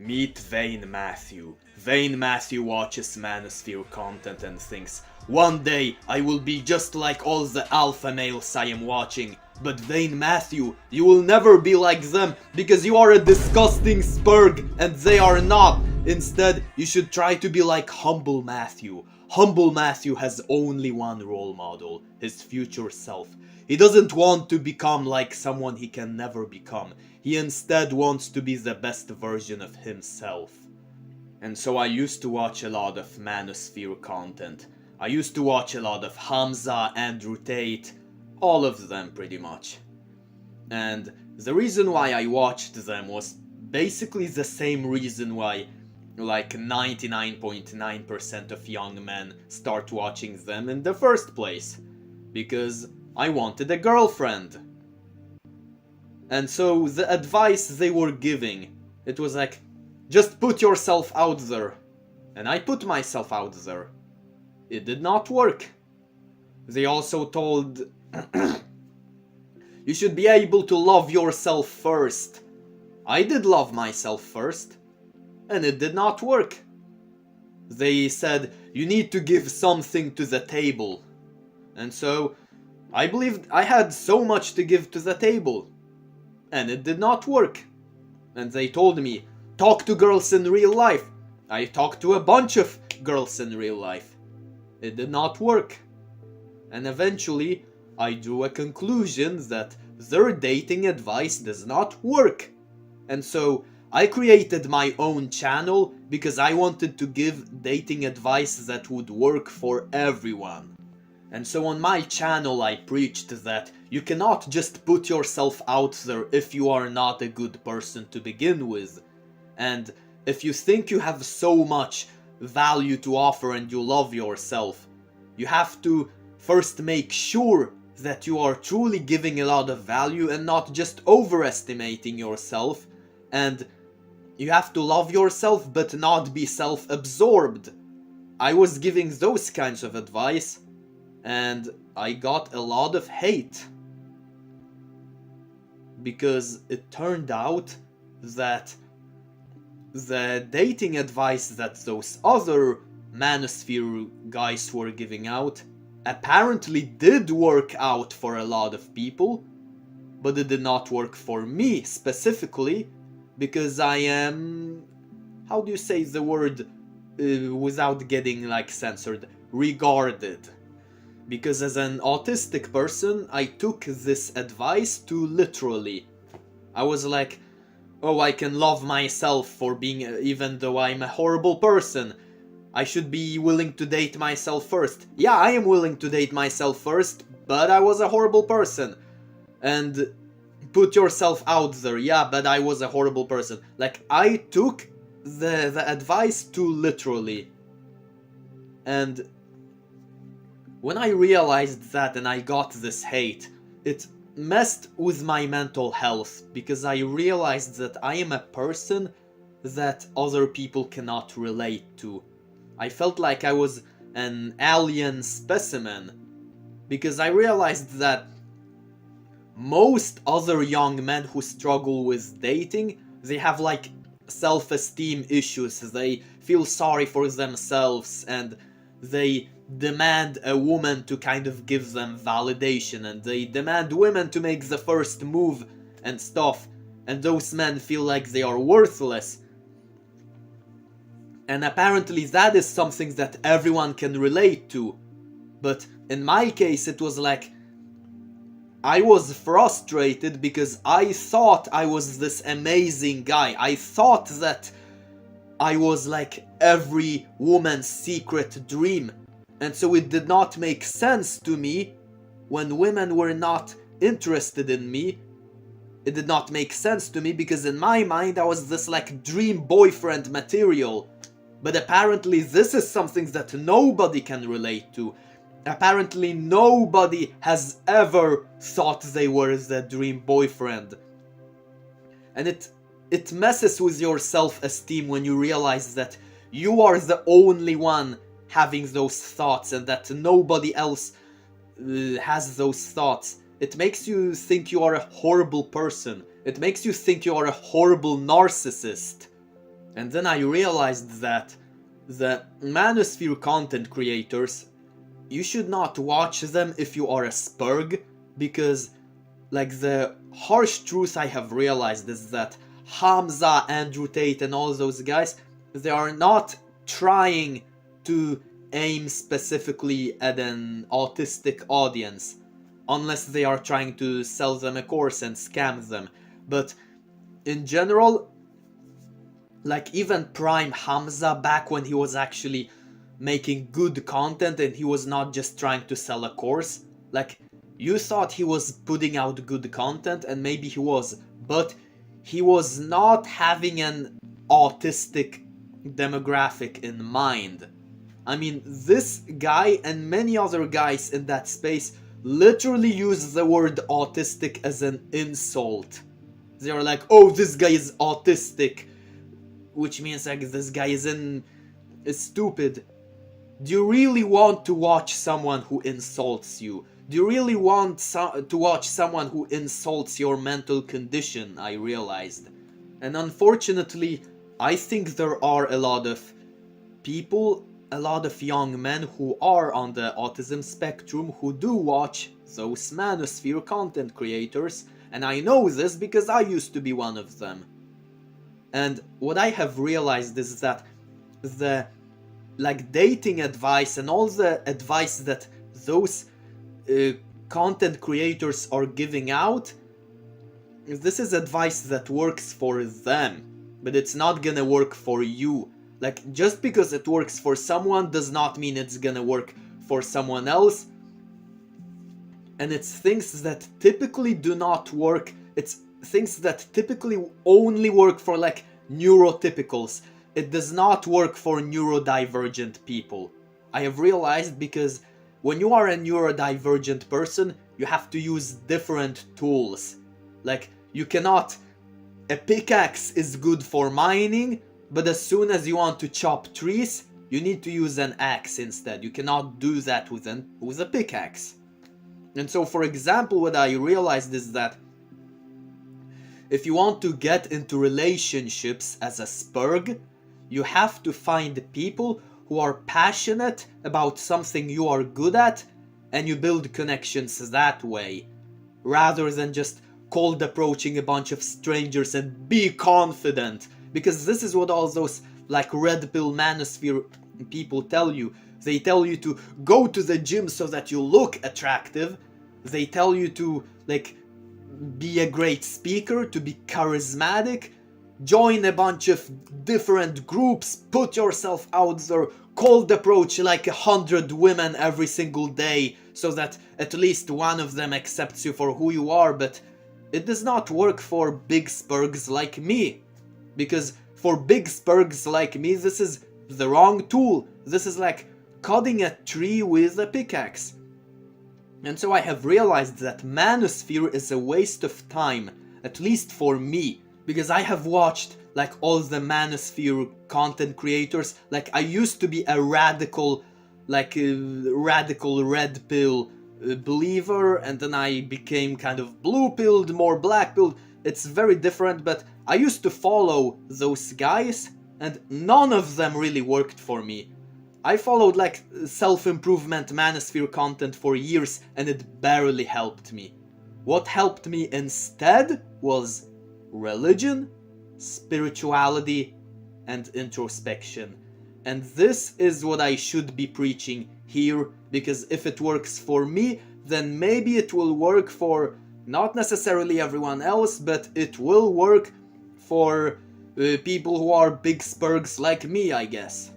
Meet Vain Matthew. Vain Matthew watches Manosphere content and thinks, one day I will be just like all the alpha males I am watching. But Vain Matthew, you will never be like them because you are a disgusting spurg and they are not. Instead, you should try to be like Humble Matthew. Humble Matthew has only one role model, his future self. He doesn't want to become like someone he can never become. He instead wants to be the best version of himself. And so I used to watch a lot of Manosphere content. I used to watch a lot of Hamza, Andrew Tate, all of them pretty much. And the reason why I watched them was basically the same reason why like 99.9% of young men start watching them in the first place. Because I wanted a girlfriend. And so the advice they were giving, it was like, just put yourself out there. And I put myself out there. It did not work. They also told, you should be able to love yourself first. I did love myself first. And it did not work. They said, you need to give something to the table. And so, I believed I had so much to give to the table. And it did not work. And they told me, talk to girls in real life. I talked to a bunch of girls in real life. It did not work. And eventually, I drew a conclusion that their dating advice does not work. And so, I created my own channel because I wanted to give dating advice that would work for everyone. And so on my channel I preached that you cannot just put yourself out there if you are not a good person to begin with. And if you think you have so much value to offer and you love yourself, you have to first make sure that you are truly giving a lot of value and not just overestimating yourself. And you have to love yourself but not be self-absorbed. I was giving those kinds of advice. And I got a lot of hate. Because it turned out that the dating advice that those other Manosphere guys were giving out apparently did work out for a lot of people. But it did not work for me specifically. Because I am... how do you say the word without getting like censored? Regarded. Because as an autistic person, I took this advice too literally. I was like, oh, I can love myself for being, even though I'm a horrible person. I should be willing to date myself first. Yeah, I am willing to date myself first, but I was a horrible person. And put yourself out there. Yeah, but I was a horrible person. Like, I took the advice too literally. And when I realized that and I got this hate, it messed with my mental health because I realized that I am a person that other people cannot relate to. I felt like I was an alien specimen because I realized that most other young men who struggle with dating, they have like self-esteem issues, they feel sorry for themselves and they demand a woman to kind of give them validation and they demand women to make the first move and stuff, and those men feel like they are worthless. And apparently that is something that everyone can relate to. But in my case it was like I was frustrated because I thought I was this amazing guy. I thought that I was like every woman's secret dream. And so it did not make sense to me when women were not interested in me. It did not make sense to me because in my mind I was this like dream boyfriend material. But apparently this is something that nobody can relate to. Apparently nobody has ever thought they were the dream boyfriend. And it messes with your self-esteem when you realize that you are the only one having those thoughts and that nobody else has those thoughts. It makes you think you are a horrible person. It makes you think you are a horrible narcissist. And then I realized that the Manosphere content creators, you should not watch them if you are a spurg, because like the harsh truth I have realized is that Hamza, Andrew Tate and all those guys, they are not trying to aim specifically at an autistic audience, unless they are trying to sell them a course and scam them. But in general, like even Prime Hamza, back when he was actually making good content and he was not just trying to sell a course, like you thought he was putting out good content, and maybe he was, but he was not having an autistic demographic in mind. I mean, this guy and many other guys in that space literally use the word autistic as an insult. They are like, oh, this guy is autistic, which means like this guy is stupid. Do you really want to watch someone who insults you? Do you really want to watch someone who insults your mental condition? I realized. And unfortunately, I think there are a lot of people, a lot of young men who are on the autism spectrum who do watch those Manosphere content creators, and I know this because I used to be one of them. And what I have realized is that the like dating advice and all the advice that those content creators are giving out, this is advice that works for them, but it's not gonna work for you. Like, just because it works for someone does not mean it's gonna work for someone else. And it's things that typically do not work. It's things that typically only work for like neurotypicals. It does not work for neurodivergent people. I have realized, because when you are a neurodivergent person, you have to use different tools. Like, you cannot... A pickaxe is good for mining, but as soon as you want to chop trees, you need to use an axe instead. You cannot do that with a pickaxe. And so, for example, what I realized is that if you want to get into relationships as a spurg, you have to find people who are passionate about something you are good at, and you build connections that way, rather than just cold approaching a bunch of strangers and be confident. Because this is what all those like red pill manosphere people tell you. They tell you to go to the gym so that you look attractive. They tell you to like be a great speaker, to be charismatic, join a bunch of different groups, put yourself out there, cold approach like 100 women every single day so that at least one of them accepts you for who you are. But it does not work for big spurgs like me, because for big spurgs like me, this is the wrong tool. This is like cutting a tree with a pickaxe. And so I have realized that Manosphere is a waste of time, at least for me, because I have watched like all the Manosphere content creators. Like, I used to be a radical, like radical red pill believer, and then I became kind of blue pilled, more black pilled. It's very different, but I used to follow those guys, and none of them really worked for me. I followed like self-improvement Manosphere content for years, and it barely helped me. What helped me instead was religion, spirituality, and introspection. And this is what I should be preaching here, because if it works for me, then maybe it will work for not necessarily everyone else, but it will work for people who are big spurgs like me, I guess.